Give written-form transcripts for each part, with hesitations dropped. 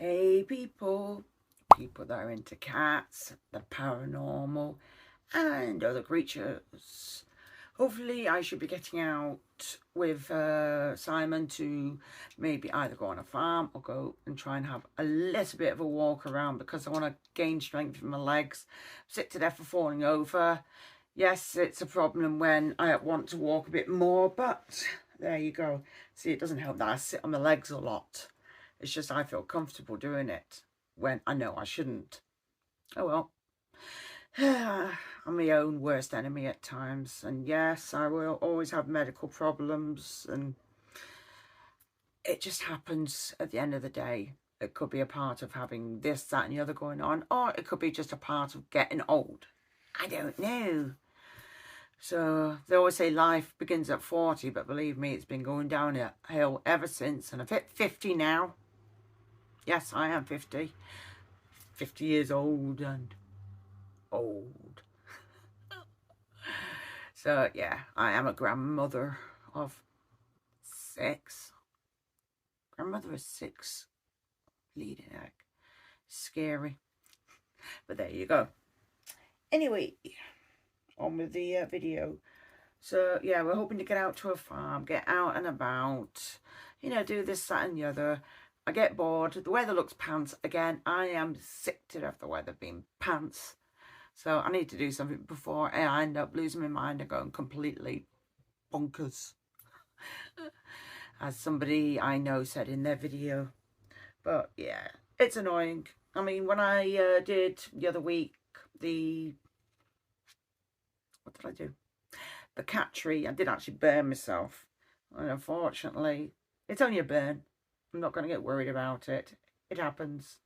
Hey people that are into cats, the paranormal and other creatures. Hopefully I should be getting out with Simon to maybe either go on a farm or go and try and have a little bit of a walk around because I want to gain strength in my legs. Sick to death for falling over. Yes, it's a problem when I want to walk a bit more, but there you go. See, it doesn't help that I sit on my legs a lot. It's just I feel comfortable doing it when I know I shouldn't. Oh well. I'm my own worst enemy at times. And yes, I will always have medical problems. And it just happens at the end of the day. It could be a part of having this, that and the other going on. Or it could be just a part of getting old. I don't know. So they always say life begins at 40. But believe me, it's been going downhill ever since. And I've hit 50 now. Yes, I am 50. 50 years old and old. So, yeah, I am a grandmother of 6. Grandmother of 6. Bleeding heck. Scary. But there you go. Anyway, on with the video. So, yeah, we're hoping to get out to a farm, get out and about, you know, do this, that and the other. I get bored. The weather looks pants. Again, I am sick to death of the weather being pants. So I need to do something before I end up losing my mind and going completely bonkers. As somebody I know said in their video. But yeah, it's annoying. I mean, when I did the other week, what did I do? The cat tree, I did actually burn myself. And unfortunately, it's only a burn. I'm not going to get worried about it. It happens.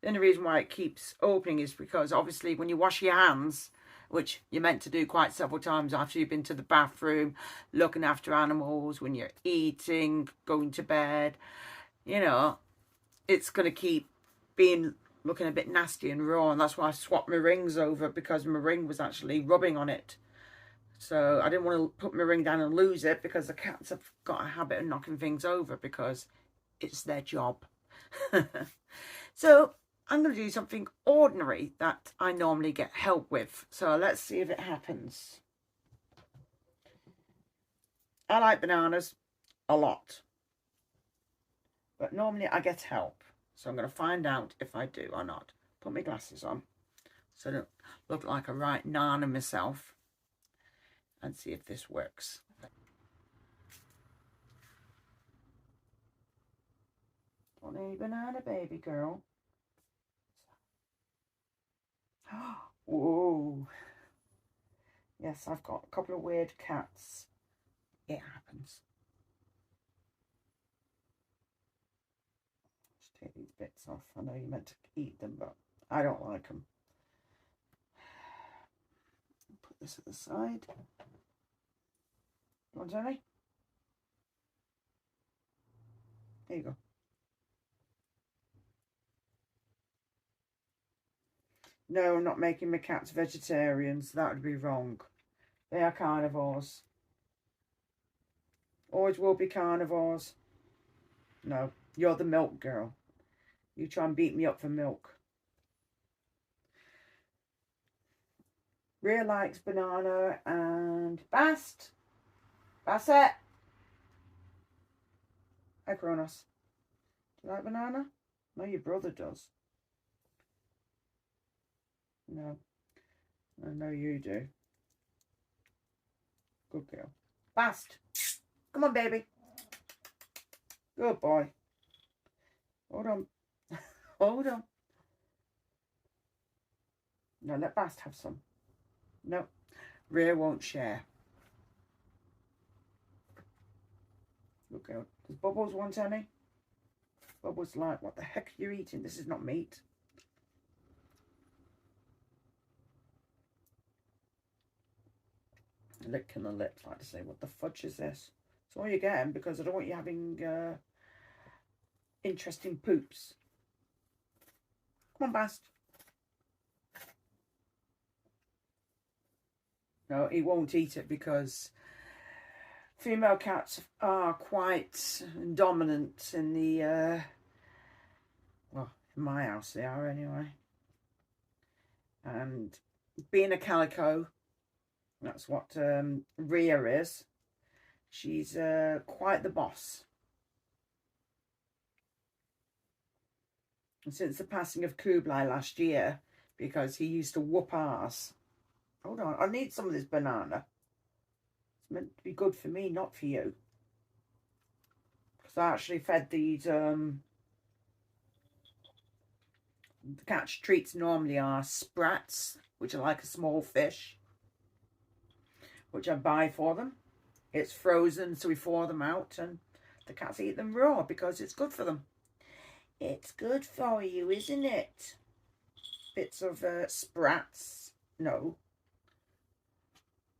The only reason why it keeps opening is because obviously when you wash your hands, which you're meant to do quite several times after you've been to the bathroom, looking after animals, when you're eating, going to bed, you know, it's going to keep looking a bit nasty and raw. And that's why I swapped my rings over, because my ring was actually rubbing on it. So I didn't want to put my ring down and lose it, because the cats have got a habit of knocking things over because it's their job. So I'm going to do something ordinary that I normally get help with. So let's see if it happens. I like bananas a lot, but normally I get help. So I'm going to find out if I do or not. Put my glasses on so I don't look like a right nana myself, and see if this works. Want any banana, baby girl? Whoa. Yes, I've got a couple of weird cats. It happens. Just take these bits off. I know you're meant to eat them, but I don't like them. Put this at the side. You want any? There you go. No, I'm not making my cats vegetarians. That would be wrong. They are carnivores. Always will be carnivores. No, you're the milk girl. You try and beat me up for milk. Rhea likes banana and Bast. Bassett. Hi, Kronos. Do you like banana? No, your brother does. No. I know you do. Good girl. Bast. Come on, baby. Good boy. Hold on. Hold on. No, let Bast have some. No. Rhea won't share. Good girl. Does Bubbles want any? Bubbles like, what the heck are you eating? This is not meat. Licking the lips, like to say, what the fudge is this? It's all you're getting, because I don't want you having interesting poops. Come on, Bast. No, he won't eat it because female cats are quite dominant in the, well, In my house they are anyway. And being a calico, that's what Rhea is. She's quite the boss. And since the passing of Kublai last year, because he used to whoop ass. Hold on, I need some of this banana. It's meant to be good for me, not for you. Because I actually fed these, the catch treats normally are sprats, which are like a small fish, which I buy for them. It's frozen, so we thaw them out, and the cats eat them raw because it's good for them. It's good for you, isn't it? Bits of sprats. No.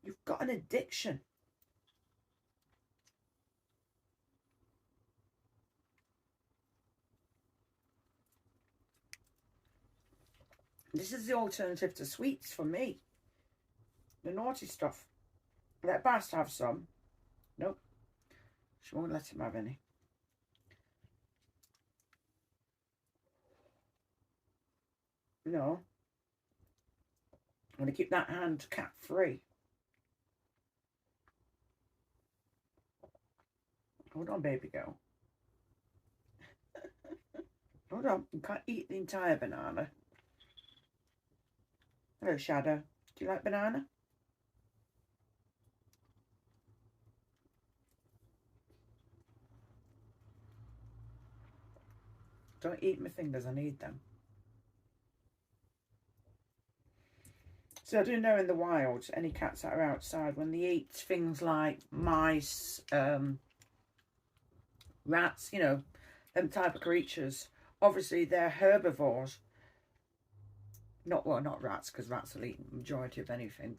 You've got an addiction. This is the alternative to sweets for me. The naughty stuff. Let Bast have some. Nope. She won't let him have any. No. I'm going to keep that hand cat free. Hold on, baby girl. Hold on. You can't eat the entire banana. Hello, Shadow. Do you like banana? Don't eat my fingers. I need them. So I do know in the wild, any cats that are outside, when they eat things like mice, rats, you know, them type of creatures, obviously they're herbivores. Not rats, because rats will eat the majority of anything,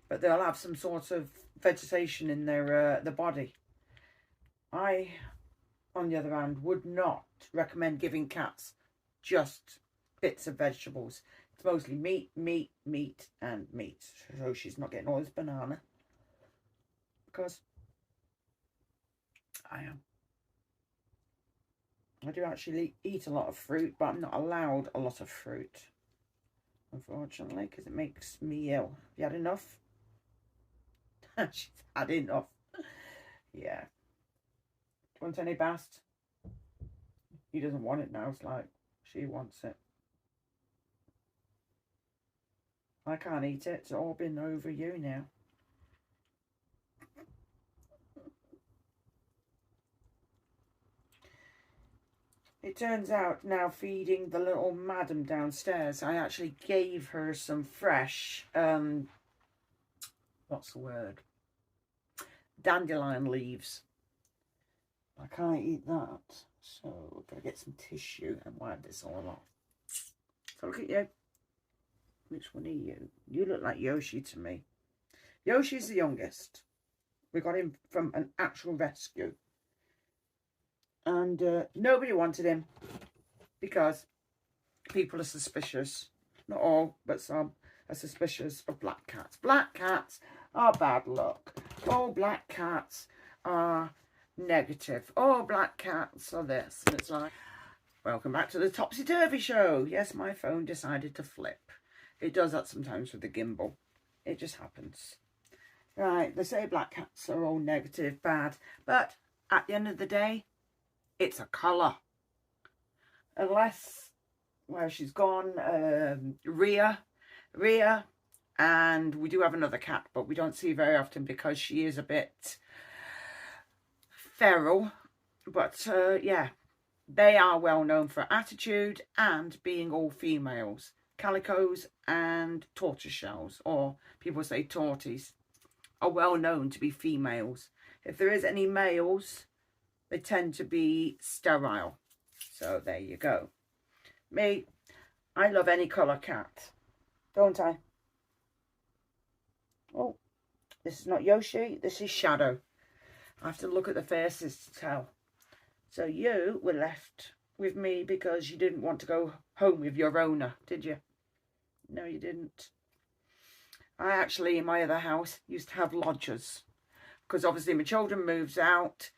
but they'll have some sort of vegetation in their body. I, on the other hand, would not recommend giving cats just bits of vegetables. It's mostly meat, and meat. So she's not getting all this banana. Because I am. I do actually eat a lot of fruit, but I'm not allowed a lot of fruit. Unfortunately, because it makes me ill. Have you had enough? She's had enough. Yeah. Do you want any Bast? He doesn't want it now. It's like she wants it. I can't eat it. It's all been over you now. It turns out now, feeding the little madam downstairs, I actually gave her some fresh, what's the word? Dandelion leaves. I can't eat that. So I've got to get some tissue and wipe this all off. So look at you. Which one are you? You look like Yoshi to me. Yoshi's the youngest. We got him from an actual rescue. And nobody wanted him because people are suspicious. Not all, but some are suspicious of black cats. Black cats are bad luck. All black cats are negative. All black cats are this. And it's like, welcome back to the Topsy-Turvy Show. Yes, my phone decided to flip. It does that sometimes with the gimbal. It just happens. Right, they say black cats are all negative, bad. But at the end of the day, it's a colour. Unless, well, she's gone, Rhea, and we do have another cat, but we don't see very often because she is a bit feral. But yeah, they are well known for attitude and being all females. Calicos and tortoiseshells, or people say torties, are well known to be females. If there is any males, they tend to be sterile. So there you go. Me, I love any colour cat, don't I? Oh, this is not Yoshi, this is Shadow. I have to look at the faces to tell. So you were left with me because you didn't want to go home with your owner, did you? No, you didn't. I actually, in my other house, used to have lodgers. Because obviously my children moves out.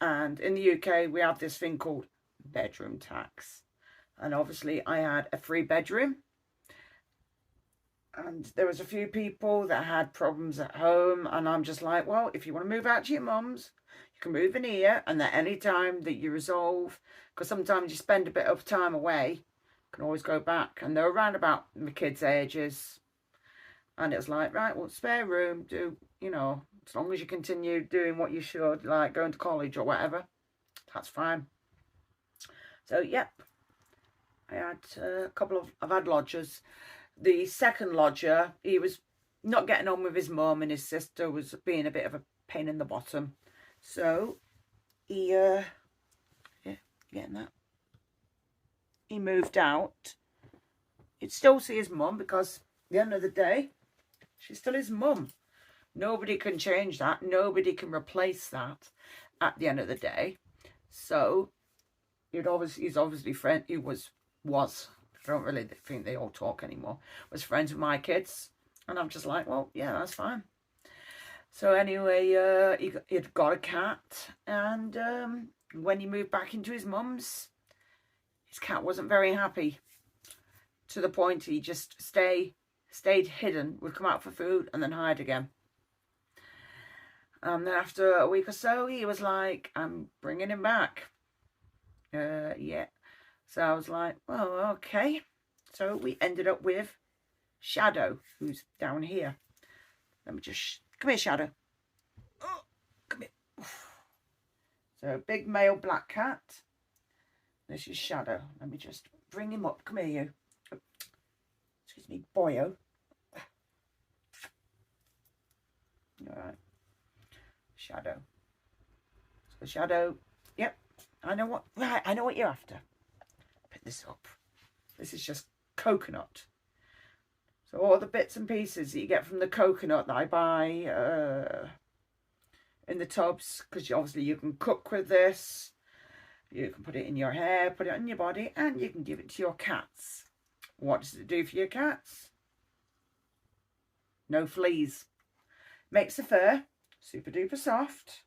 And in the UK, we have this thing called bedroom tax. And obviously I had a 3-bedroom. And there was a few people that had problems at home. And I'm just like, well, if you want to move out to your mum's, you can move in here. And at any time that you resolve, because sometimes you spend a bit of time away, you can always go back. And they're around about my kids' ages. And it was like, right, well, spare room, do, you know, as long as you continue doing what you should, like going to college or whatever, that's fine. So, yep, I had I've had lodgers. The second lodger, he was not getting on with his mum, and his sister was being a bit of a pain in the bottom. So, he, yeah, getting that. He moved out. He'd still see his mum because at the end of the day, she's still his mum. Nobody can change that. Nobody can replace that at the end of the day. So, he's obviously friend. He was. I don't really think they all talk anymore. Was friends with my kids, and I'm just like, well, yeah, that's fine. So anyway, he'd got a cat, and when he moved back into his mum's, his cat wasn't very happy. To the point he just stayed hidden, would come out for food and then hide again. And then after a week or so, he was like, I'm bringing him back. Yeah. So I was like, well, okay. So we ended up with Shadow, who's down here. Let me just, come here, Shadow. Oh, come here. So big male black cat. This is Shadow. Let me just bring him up. Come here, you. Excuse me, boyo. All right. Shadow. So Shadow, yep. I know what you're after. Pick this up. This is just coconut. So all the bits and pieces that you get from the coconut that I buy in the tubs, because obviously you can cook with this. You can put it in your hair, put it on your body, and you can give it to your cats. What does it do for your cats? No fleas. Makes the fur super duper soft.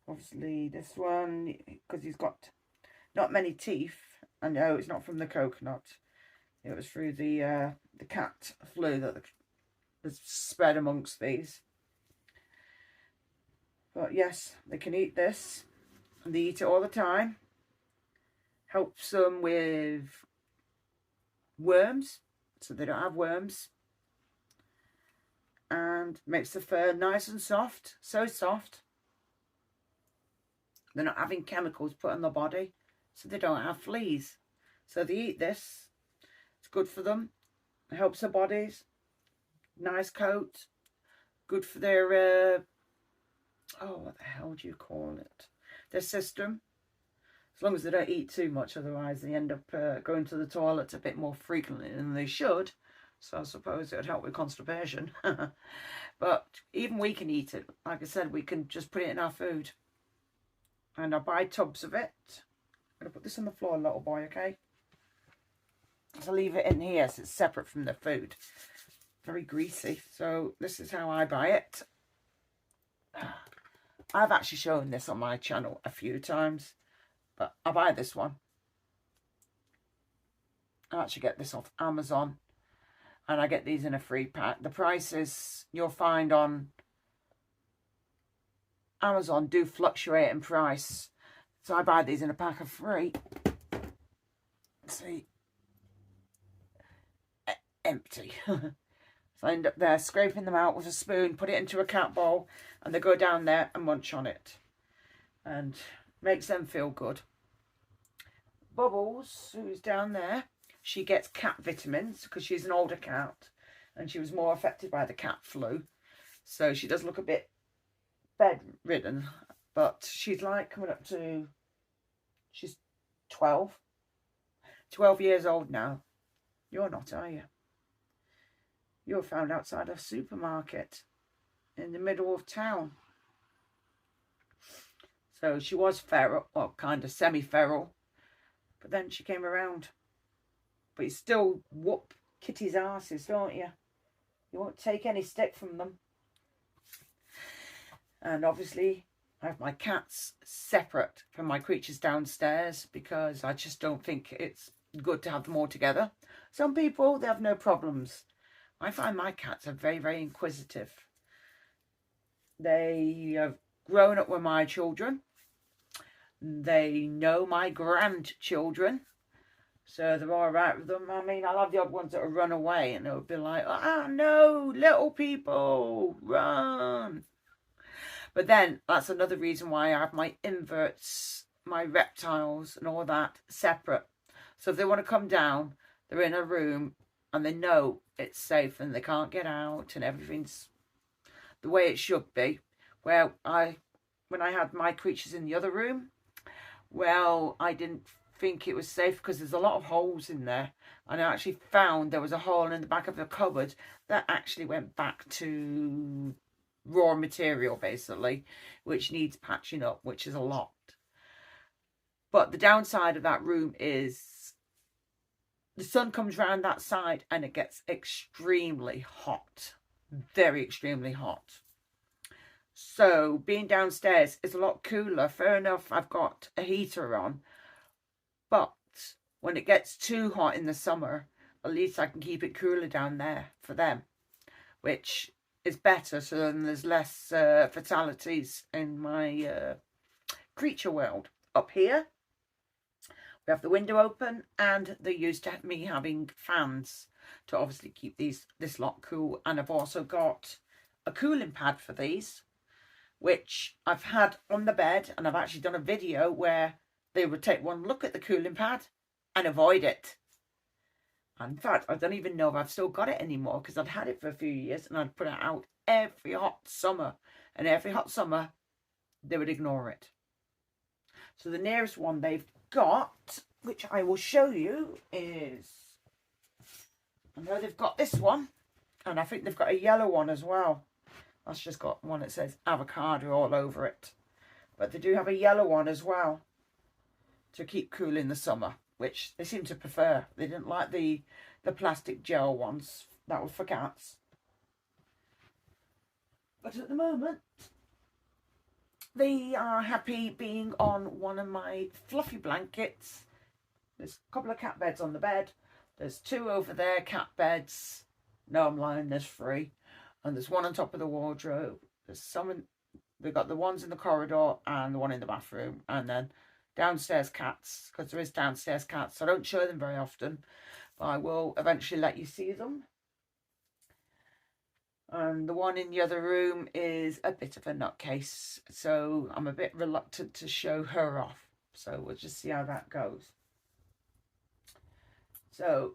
Obviously this one, because he's got not many teeth. I know it's not from the coconut. It was through the cat flu that was spread amongst these. But yes, they can eat this. And they eat it all the time. Helps them with worms, so they don't have worms. And makes the fur nice and soft. So soft. They're not having chemicals put on their body, so they don't have fleas. So they eat this. It's good for them. It helps their bodies. Nice coat. Good for their, oh, what the hell do you call it? Their system. As long as they don't eat too much, otherwise they end up going to the toilet a bit more frequently than they should. So I suppose it would help with constipation. But even we can eat it. Like I said, we can just put it in our food. And I buy tubs of it. I'm going to put this on the floor, little boy, okay? So leave it in here so it's separate from the food. Very greasy. So this is how I buy it. I've actually shown this on my channel a few times. But I buy this one. I actually get this off Amazon. And I get these in a free pack. The prices you'll find on Amazon do fluctuate in price. So I buy these in a pack of 3. See. Empty. So I end up there scraping them out with a spoon, put it into a cat bowl, and they go down there and munch on it. And makes them feel good. Bubbles, who's down there, she gets cat vitamins because she's an older cat and she was more affected by the cat flu. So she does look a bit bedridden, but she's like coming up to, she's 12 years old now. You're not, are you? You're found outside a supermarket in the middle of town. So she was feral, well, kind of semi-feral, but then she came around. But you still whoop kitties' asses, don't you? You won't take any stick from them. And obviously, I have my cats separate from my creatures downstairs because I just don't think it's good to have them all together. Some people, they have no problems. I find my cats are very, very inquisitive. They have grown up with my children. They know my grandchildren. So they're all right with them. I mean, I'll have the odd ones that will run away and they'll be like, ah, no, little people, run. But then that's another reason why I have my inverts, my reptiles and all that separate. So if they want to come down, they're in a room and they know it's safe and they can't get out and everything's the way it should be. Well, when I had my creatures in the other room, well, I didn't think it was safe because there's a lot of holes in there. And I actually found there was a hole in the back of the cupboard that actually went back to raw material, basically, which needs patching up, which is a lot. But the downside of that room is the sun comes round that side and it gets extremely hot, very extremely hot. So being downstairs is a lot cooler. Fair enough, I've got a heater on, but when it gets too hot in the summer, at least I can keep it cooler down there for them, which is better, so then there's less fatalities in my creature world. Up here, we have the window open, and they're used to me having fans to obviously keep this lot cool. And I've also got a cooling pad for these, which I've had on the bed, and I've actually done a video where they would take one look at the cooling pad and avoid it. In fact, I don't even know if I've still got it anymore because I'd had it for a few years and I'd put it out every hot summer. And every hot summer, they would ignore it. So the nearest one they've got, which I will show you, is... I know they've got this one. And I think they've got a yellow one as well. That's just got one that says avocado all over it. But they do have a yellow one as well to keep cool in the summer, which they seem to prefer. They didn't like the plastic gel ones. That was for cats. But at the moment, they are happy being on one of my fluffy blankets. There's a couple of cat beds on the bed. There's two over there, cat beds. No, I'm lying, there's three. And there's one on top of the wardrobe. There's some they've got the ones in the corridor and the one in the bathroom. And then downstairs cats, because there is downstairs cats. I don't show them very often, but I will eventually let you see them. And the one in the other room is a bit of a nutcase, so I'm a bit reluctant to show her off. So we'll just see how that goes. So,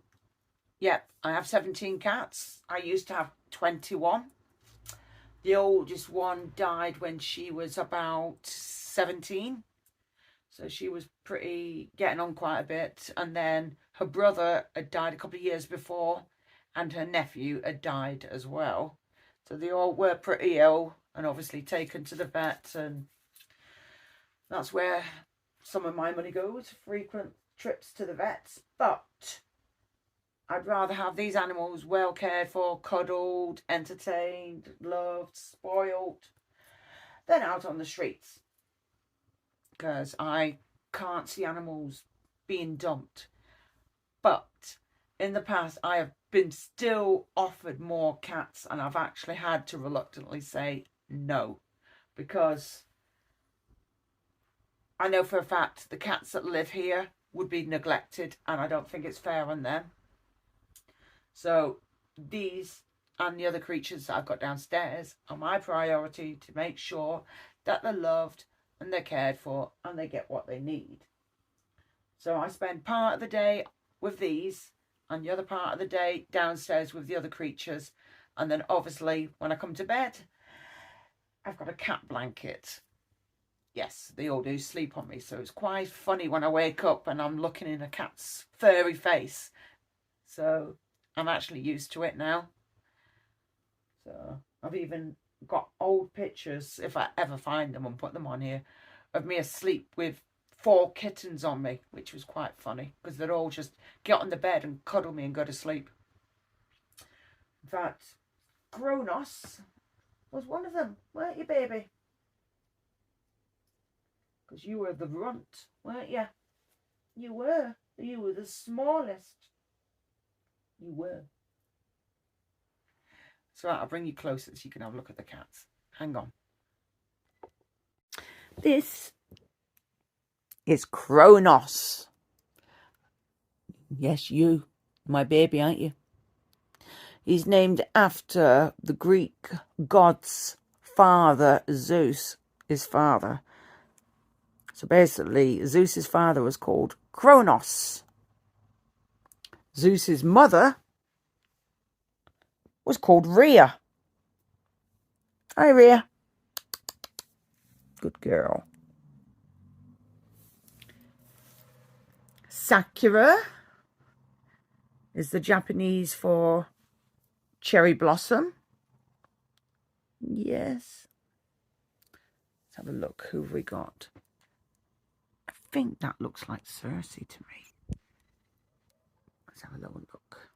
yeah, I have 17 cats. I used to have 21. The oldest one died when she was about 17. So she was getting on quite a bit. And then her brother had died a couple of years before, and her nephew had died as well. So they all were pretty ill and obviously taken to the vet, and that's where some of my money goes, frequent trips to the vets. But I'd rather have these animals well cared for, cuddled, entertained, loved, spoiled, than out on the streets. Because I can't see animals being dumped. But in the past, I have been still offered more cats, and I've actually had to reluctantly say no, because I know for a fact the cats that live here would be neglected, and I don't think it's fair on them. So these and the other creatures that I've got downstairs are my priority, to make sure that they're loved and they're cared for and they get what they need. So I spend part of the day with these and the other part of the day downstairs with the other creatures. And then obviously when I come to bed, I've got a cat blanket. Yes, they all do sleep on me. So it's quite funny when I wake up and I'm looking in a cat's furry face. So I'm actually used to it now. So I've even got old pictures, if I ever find them and put them on here, of me asleep with 4 kittens on me, which was quite funny because they'd all just get on the bed and cuddle me and go to sleep. In fact, Kronos was one of them, weren't you, baby? because you were the runt, weren't you? You were. You were the smallest. You were. So I'll bring you closer so you can have a look at the cats. Hang on. This is Kronos. Yes, you, my baby, aren't you? He's named after the Greek god's father, Zeus, his father. So basically, Zeus's father was called Kronos. Zeus's mother was called Rhea. Hi, Rhea. Good girl. Sakura is the Japanese for cherry blossom. Yes. Let's have a look. Who have we got? I think that looks like Circe to me. Let's have a little look.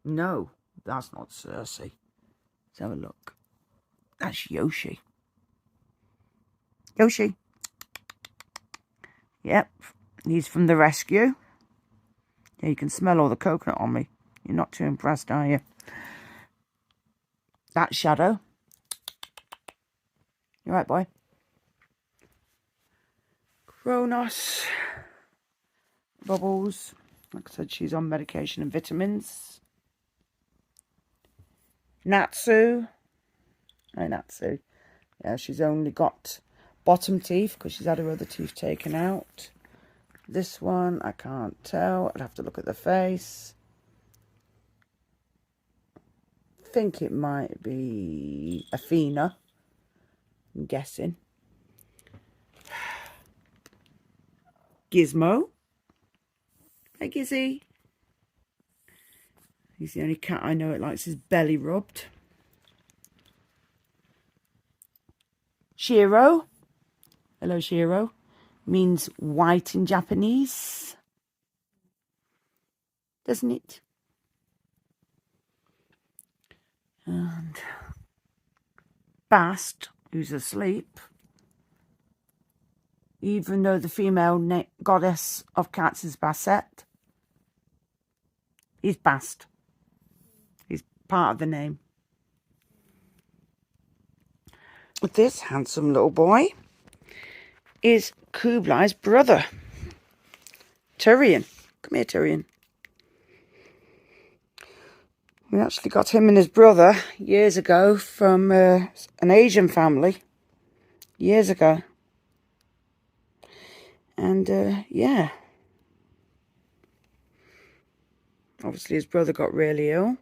No, that's not Circe. Let's have a look. That's Yoshi. Yoshi. Yep. He's from the rescue. Yeah, you can smell all the coconut on me. You're not too impressed, are you? That's Shadow. You right, boy? Kronos. Bubbles. Like I said, she's on medication and vitamins. Natsu. Hi, Natsu. Yeah, she's only got bottom teeth because she's had her other teeth taken out. This one, I can't tell. I'd have to look at the face. I think it might be Athena. I'm guessing. Gizmo. Hey, Gizzy. He's the only cat I know that likes his belly rubbed. Shiro. Hello, Shiro. Means white in Japanese. Doesn't it? And Bast, who's asleep. Even though the female goddess of cats is Basset, he's Bast. He's part of the name. This handsome little boy is Kublai's brother, Tyrion. Come here, Tyrion. We actually got him and his brother years ago from an Asian family. Years ago. And, yeah. Obviously, his brother got really ill.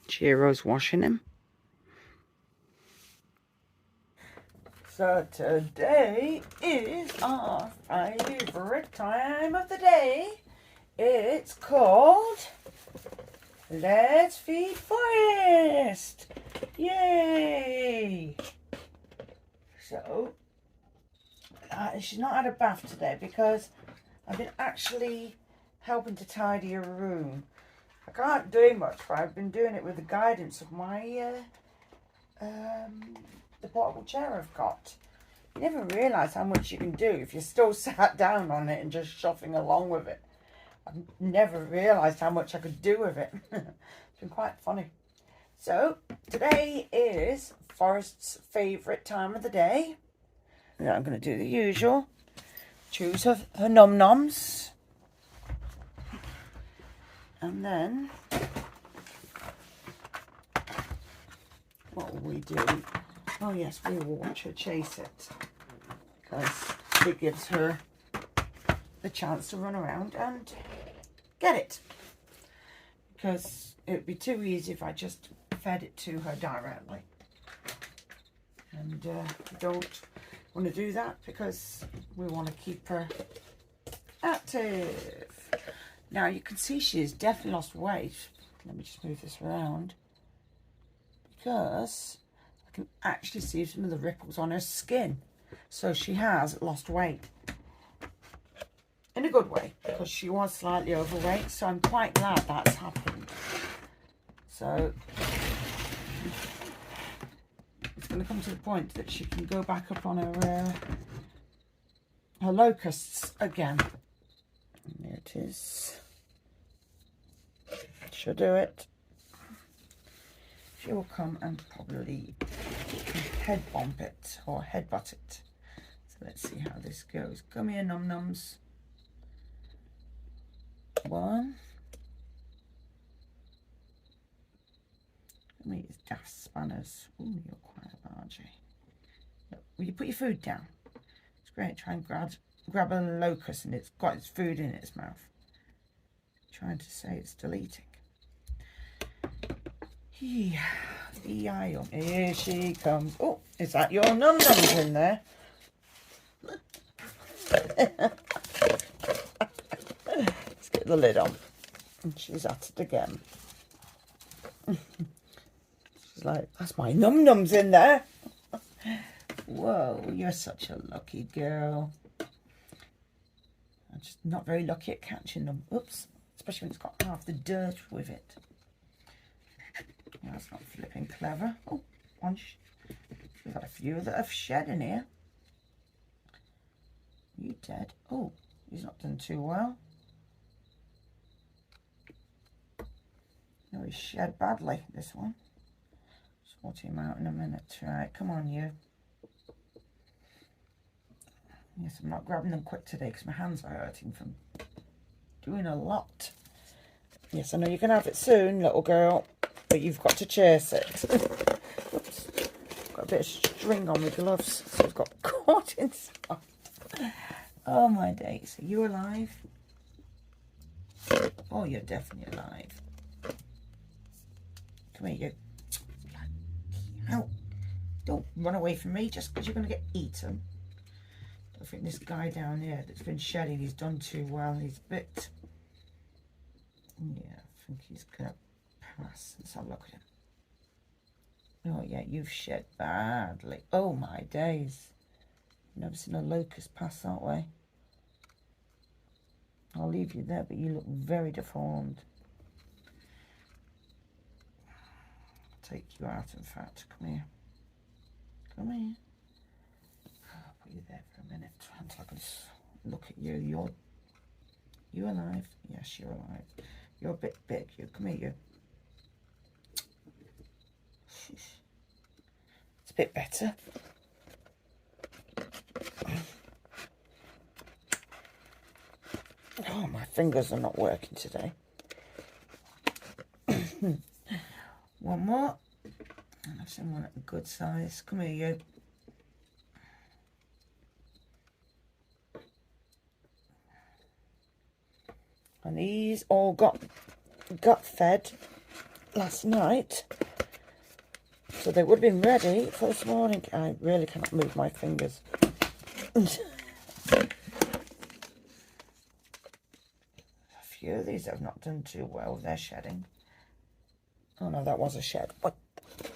Chihiro's washing him. So today is our favourite time of the day. It's called Let's Feed Forrest. Yay! So, she's not had a bath today because I've been actually helping to tidy her room. I can't do much, but I've been doing it with the guidance of my the portable chair I've got. You never realise how much you can do if you're still sat down on it and just shuffling along with it. I've never realised how much I could do with it. It's been quite funny. So, today is Forrest's favourite time of the day. Yeah, I'm going to do the usual. Choose her num-noms. And then, what will we do? Oh yes, we will watch her chase it. Because it gives her the chance to run around and get it. Because it would be too easy if I just fed it to her directly. And we don't want to do that because we want to keep her active. Now you can see she's definitely lost weight. Let me just move this around. Because I can actually see some of the ripples on her skin. So she has lost weight. In a good way, because she was slightly overweight. So I'm quite glad that's happened. So it's going to come to the point that she can go back up on her locusts again. And there it is. She'll do it. She will come and probably head bump it or headbutt it. So let's see how this goes. Come here, num nums. 1. Come here, daft spanners. Ooh, you're quite large. Look, will you put your food down? It's great. Try and grab a locust and it's got its food in its mouth. Trying to say it's deleting. Here she comes. Oh, is that your num-nums in there? Let's get the lid on. And she's at it again. She's like, that's my num-nums in there. Whoa, you're such a lucky girl. I'm just not very lucky at catching them. Oops, especially when it's got half the dirt with it. That's not flipping clever. Oh, we've got a few that have shed in here. You dead? Oh, he's not done too well. No, he's shed badly, this one. Sort him out in a minute. Right, come on, you. Yes, I'm not grabbing them quick today because my hands are hurting from doing a lot. Yes, I know you can have it soon, little girl, but you've got to chase it. Oops. Got a bit of string on my gloves, so it's got caught inside. Oh my days, are you alive? Oh, you're definitely alive. Come here, you. Ow. Don't run away from me just because you're going to get eaten. I think this guy down here that's been shedding, he's done too well. He's a bit... Yeah, I think he's going to pass. Let's have a look at him. Oh, yeah, you've shed badly. Oh, my days. Never seen a locust pass that way. I'll leave you there, but you look very deformed. I'll take you out, in fact. Come here. Come here. I'll put you there for a minute until I can look at you. You alive? Yes, you're alive. You're a bit big. You come here, you. It's a bit better. Oh, my fingers are not working today. One more. And I've seen one at a good size. Come here, you. And these all got fed last night. So they would have been ready for this morning. I really cannot move my fingers. A few of these have not done too well. They're shedding. Oh no, that was a shed. But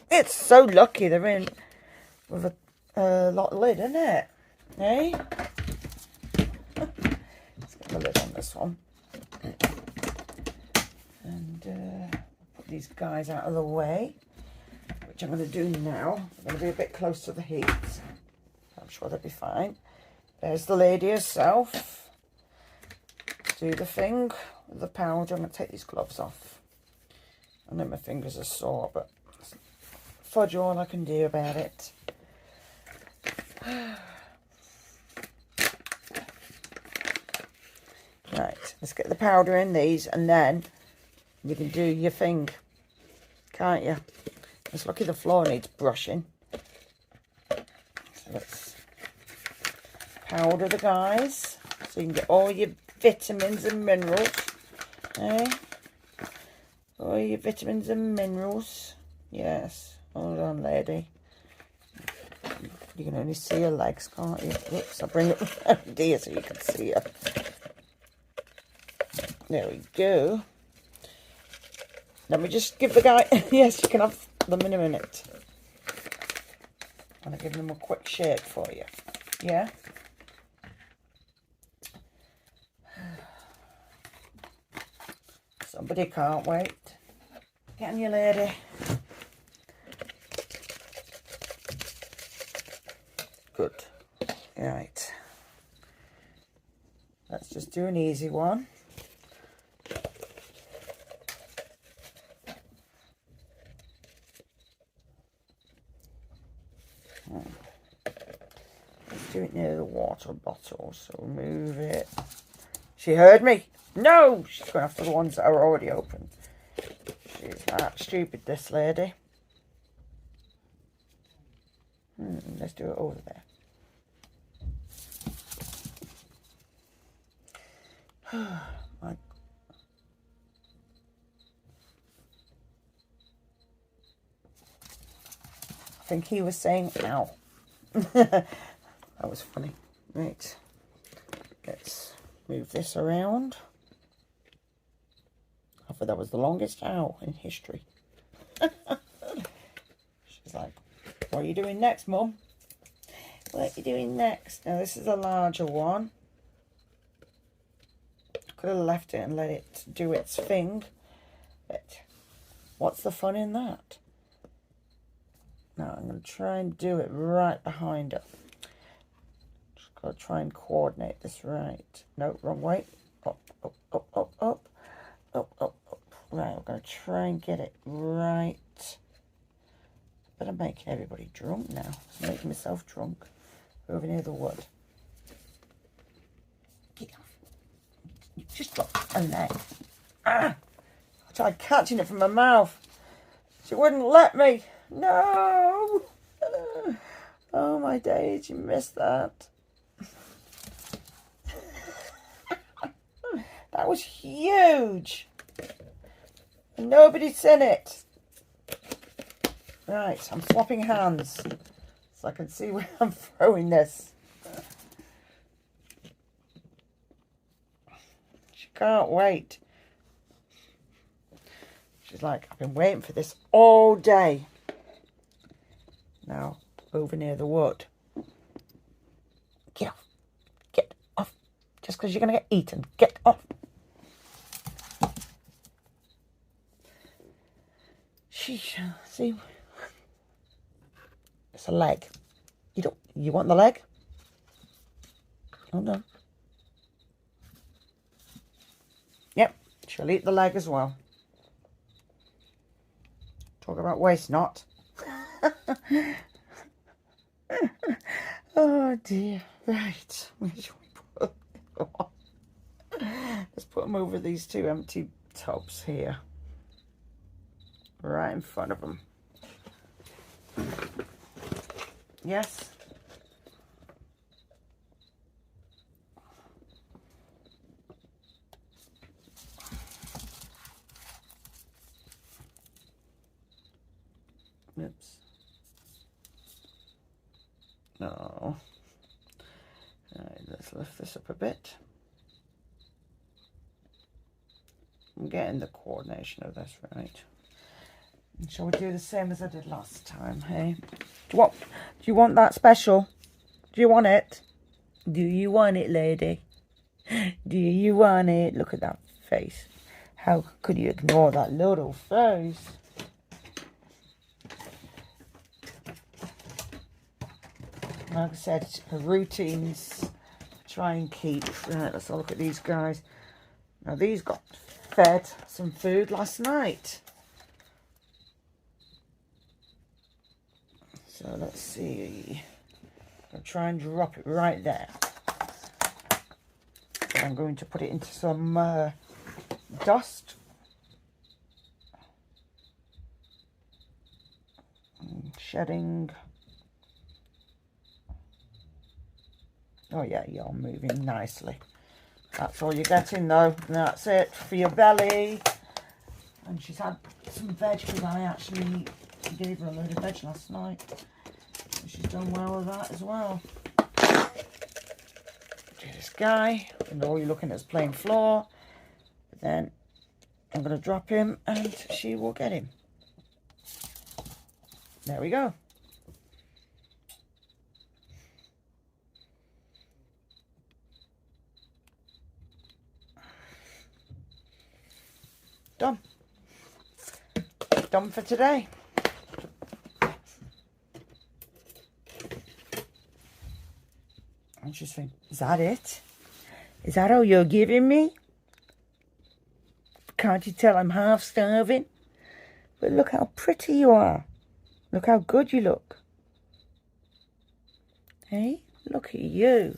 it's so lucky they're in with a lot lid, isn't it? Eh? Let's get the lid on this one. And put these guys out of the way, which I'm going to do now. I'm going to be a bit close to the heat. I'm sure they'll be fine. There's the lady herself. Do the thing with the powder. I'm going to take these gloves off. I know my fingers are sore, but fudge all I can do about it. Right, let's get the powder in these and then you can do your thing, can't you? It's lucky the floor needs brushing. So let's powder the guys so you can get all your vitamins and minerals. Eh? All your vitamins and minerals. Yes. Hold on, lady. You can only see her legs, can't you? Whoops, I'll bring it around here so you can see her. There we go. Let me just give the guy... Yes, you can have them in a minute. I'm going to give them a quick shake for you. Yeah? Somebody can't wait. Get on you, lady. good. Right. Let's just do an easy one. Let's do it near the water bottle. So move it. She heard me. No! She's going after the ones that are already open. She's that stupid, this lady. Let's do it over there. I think he was saying ow. That was funny. Right. Let's move this around. I thought that was the longest owl in history. She's like, what are you doing next, Mum? What are you doing next? Now, this is a larger one. Could have left it and let it do its thing. But what's the fun in that? Now, I'm going to try and do it right behind her. Just got to try and coordinate this right. No, wrong way. Up, up, up, up, up. Up, up, up. Right, we're going to try and get it right. But I'm making everybody drunk now. I'm making myself drunk. Over near the wood. Get off. You just dropped a leg. Ah! I tried catching it from my mouth. She wouldn't let me. No! Oh my days, you missed that. That was huge. And nobody's seen it. Right, I'm swapping hands so I can see where I'm throwing this. She can't wait. She's like, I've been waiting for this all day. Now, over near the wood. Get off. Get off. Just because you're going to get eaten. Get off. Sheesh. See? It's a leg. You want the leg? Hold on. Yep. She'll eat the leg as well. Talk about waste not. Oh dear. Right. Where should we put them? Let's put them over these two empty tubs here. Right in front of them. Yes. Oops. No. Right, let's lift this up a bit. I'm getting the coordination of this right. And shall we do the same as I did last time, hey? Do you want that special? Do you want it? Do you want it, lady? Do you want it? Look at that face. How could you ignore that little face? Like I said, her routines try and keep. Right, let's have a look at these guys. Now these got fed some food last night. So let's see. I'll try and drop it right there. I'm going to put it into some dust. Shedding. Oh yeah, you're moving nicely. That's all you're getting though. And that's it for your belly. And she's had some veg because I actually gave her a load of veg last night. So she's done well with that as well. Do this guy. And all you're looking at is plain floor. But then I'm going to drop him and she will get him. There we go. Done. Done for today. I just think, is that it? Is that all you're giving me? Can't you tell I'm half starving? But look how pretty you are. Look how good you look. Hey, look at you.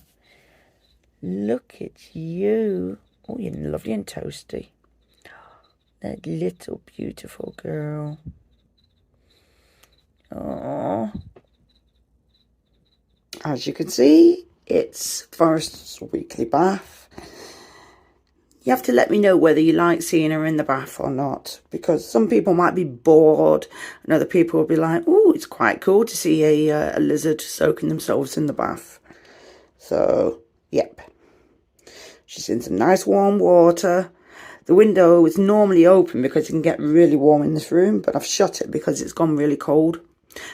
Look at you. Oh, you're lovely and toasty. That little beautiful girl. Oh. As you can see, it's Forrest's weekly bath. You have to let me know whether you like seeing her in the bath or not, because some people might be bored and other people will be like, oh, it's quite cool to see a lizard soaking themselves in the bath. So, yep. She's in some nice warm water. The window is normally open because it can get really warm in this room, but I've shut it because it's gone really cold.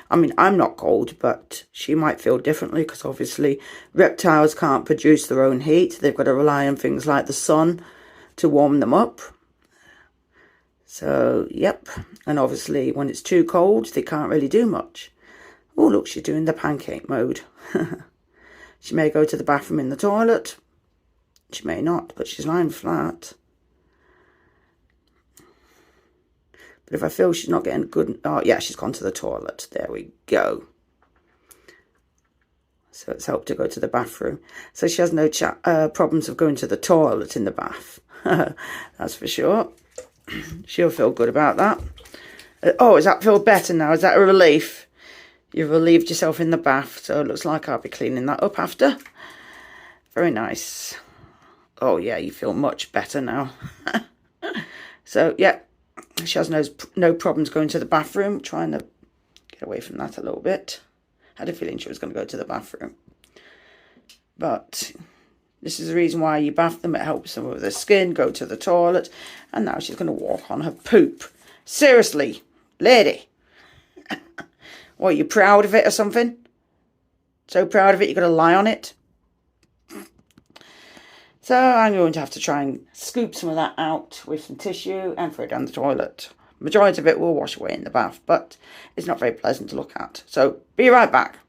I mean, I'm not cold, but she might feel differently because obviously reptiles can't produce their own heat. They've got to rely on things like the sun to warm them up. So, yep. And obviously when it's too cold, they can't really do much. Oh, look, she's doing the pancake mode. She may go to the bathroom in the toilet. She may not, but she's lying flat. But if I feel she's not getting good... Oh, yeah, she's gone to the toilet. There we go. So it's helped her go to the bathroom. So she has no problems of going to the toilet in the bath. That's for sure. She'll feel good about that. Oh, does that feel better now? Is that a relief? You've relieved yourself in the bath. So it looks like I'll be cleaning that up after. Very nice. Oh, yeah, you feel much better now. So, yeah. She has no problems going to the bathroom. Trying to get away from that a little bit. Had a feeling she was going to go to the bathroom. But this is the reason why you bath them. It helps them with their skin, go to the toilet. And now she's going to walk on her poop. Seriously, lady. What, are you proud of it or something? So proud of it, you're going to lie on it? So I'm going to have to try and scoop some of that out with some tissue and throw it down the toilet. Majority of it will wash away in the bath, but it's not very pleasant to look at. So be right back.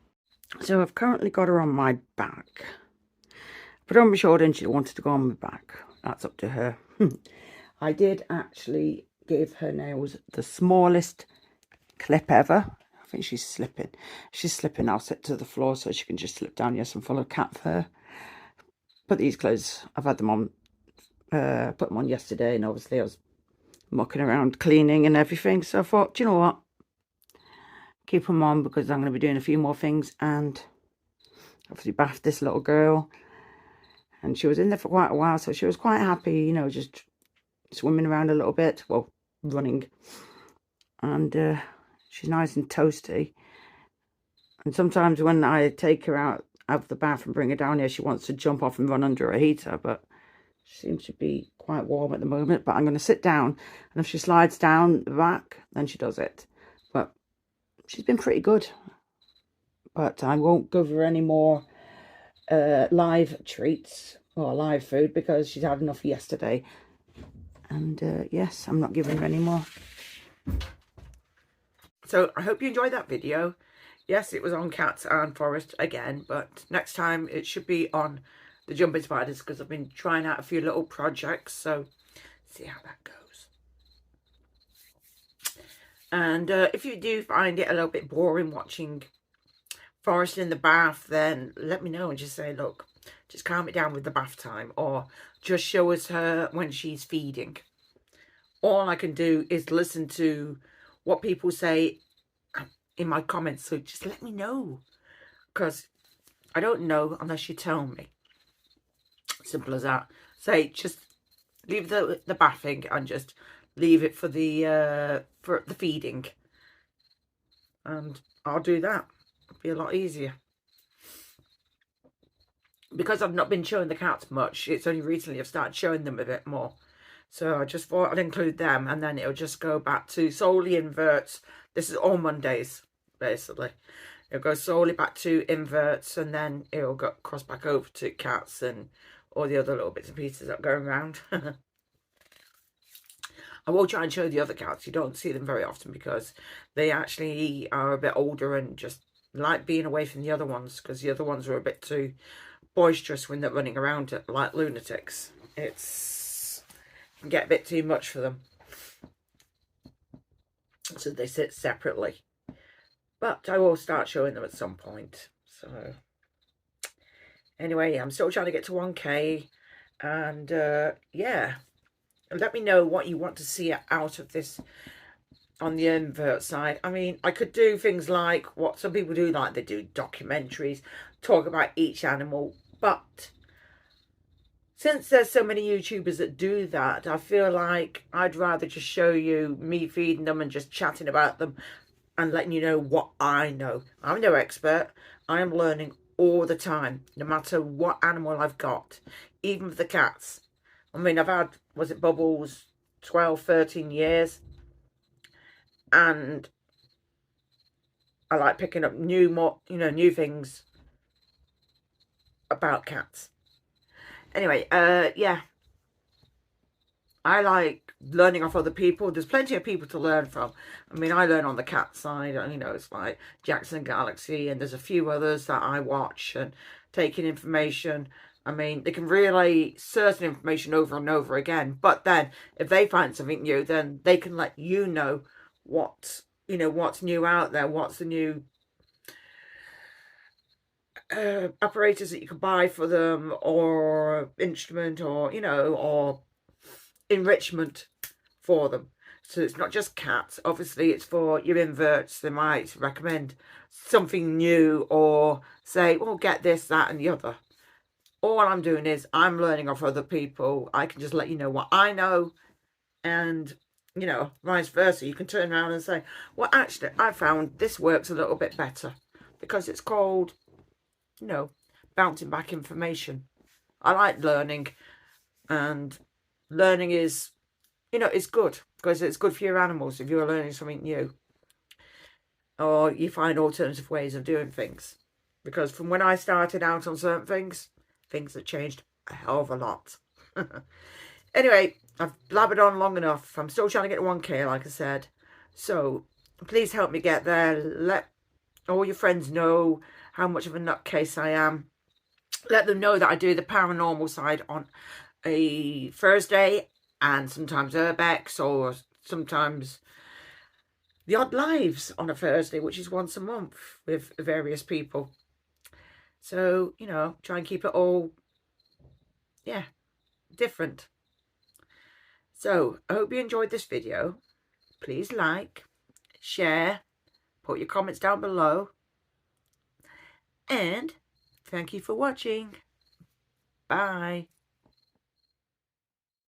So I've currently got her on my back. Put her on my shoulder and she wanted to go on my back. That's up to her. I did actually give her nails the smallest clip ever. I think she's slipping. She's slipping. I'll sit to the floor so she can just slip down here some full of cat fur. But these clothes, I've had them on, put them on yesterday, and obviously I was mucking around cleaning and everything. So I thought, do you know what? Keep them on because I'm going to be doing a few more things and obviously bath this little girl. And she was in there for quite a while, so she was quite happy, you know, just swimming around a little bit. Well, running. And she's nice and toasty. And sometimes when I take her out of the bath and bring her down here, she wants to jump off and run under a heater, but she seems to be quite warm at the moment. But I'm going to sit down, and if she slides down the back, then she does it. But she's been pretty good. But I won't give her any more live treats or live food because she's had enough yesterday. And yes, I'm not giving her any more. So I hope you enjoyed that video. Yes, it was on cats and Forrest again, but next time it should be on the jumping spiders because I've been trying out a few little projects, so see how that goes. And if you do find it a little bit boring watching Forrest in the bath, then let me know and just say, look, just calm it down with the bath time, or just show us her when she's feeding. All I can do is listen to what people say in my comments, so just let me know, because I don't know unless you tell me. Simple as that. Say, just leave the bathing and just leave it for the feeding, and I'll do that. It'll be a lot easier. Because I've not been showing the cats much, it's only recently I've started showing them a bit more. So I just thought I'd include them, and then it'll just go back to solely inverts. This is all Mondays, basically. It'll go solely back to inverts, and then it'll go cross back over to cats and all the other little bits and pieces that go around. I will try and show the other cats. You don't see them very often because they actually are a bit older and just like being away from the other ones, because the other ones are a bit too boisterous when they're running around like lunatics. It can get a bit too much for them. So they sit separately. But I will start showing them at some point. So anyway, I'm still trying to get to 1K. And yeah, let me know what you want to see out of this on the invert side. I mean, I could do things like what some people do, like they do documentaries, talk about each animal. But since there's so many YouTubers that do that, I feel like I'd rather just show you me feeding them and just chatting about them and letting you know what I know. I'm no expert. I am learning all the time, no matter what animal I've got, even with the cats. I mean, I've had, was it Bubbles, 12, 13 years. And I like picking up new things about cats. Anyway, yeah. I like learning off other people. There's plenty of people to learn from. I mean, I learn on the cat side. It's like Jackson Galaxy, and there's a few others that I watch and taking information. I mean, they can relay certain information over and over again. But then, if they find something new, then they can let you know what's new out there, what's the new apparatus that you can buy for them, or instrument, or or enrichment for them. So it's not just cats. Obviously, it's for your inverts. They might recommend something new or say, well, get this, that, and the other. All I'm doing is I'm learning off other people. I can just let you know what I know, and vice versa. You can turn around and say, well, actually, I found this works a little bit better, because it's called, bouncing back information. I like learning, and learning is, it's good, because it's good for your animals if you're learning something new, or you find alternative ways of doing things. Because from when I started out on certain things have changed a hell of a lot. Anyway, I've blabbered on long enough. I'm still trying to get to 1K, like I said. So please help me get there. Let all your friends know how much of a nutcase I am. Let them know that I do the paranormal side on a Thursday, and sometimes urbex, or sometimes the odd lives on a Thursday, which is once a month with various people. So, try and keep it all, different. So, I hope you enjoyed this video. Please like, share, put your comments down below. And thank you for watching. Bye.